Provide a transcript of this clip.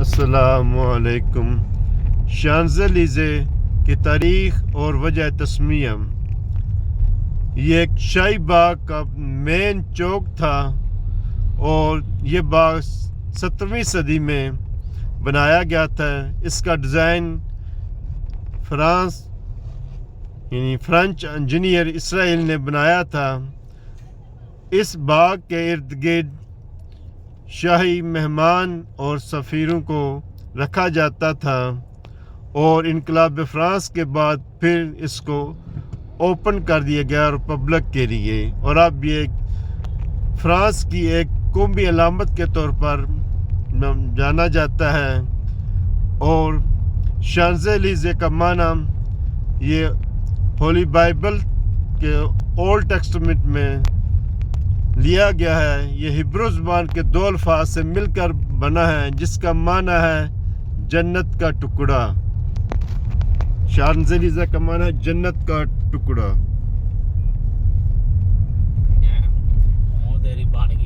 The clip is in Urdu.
السلام علیکم۔ شانزلیزے کی تاریخ اور وجہ تسمیہ۔ یہ ایک شاہی باغ کا مین چوک تھا اور یہ باغ 17ویں صدی میں بنایا گیا تھا۔ اس کا ڈیزائن فرینچ انجینئر اسرائیل نے بنایا تھا۔ اس باغ کے ارد گرد شاہی مہمان اور سفیروں کو رکھا جاتا تھا اور انقلاب فرانس کے بعد پھر اس کو اوپن کر دیا گیا ریپبلک کے لیے، اور اب یہ فرانس کی ایک قومی علامت کے طور پر جانا جاتا ہے۔ اور شانزلیزے کا معنی یہ ہولی بائبل کے اولڈ ٹیسٹمنٹ میں لیا گیا ہے۔ یہ ہبرو زبان کے دو الفاظ سے مل کر بنا ہے جس کا معنی ہے جنت کا ٹکڑا۔ شانزلیزے کا معنی ہے جنت کا ٹکڑا۔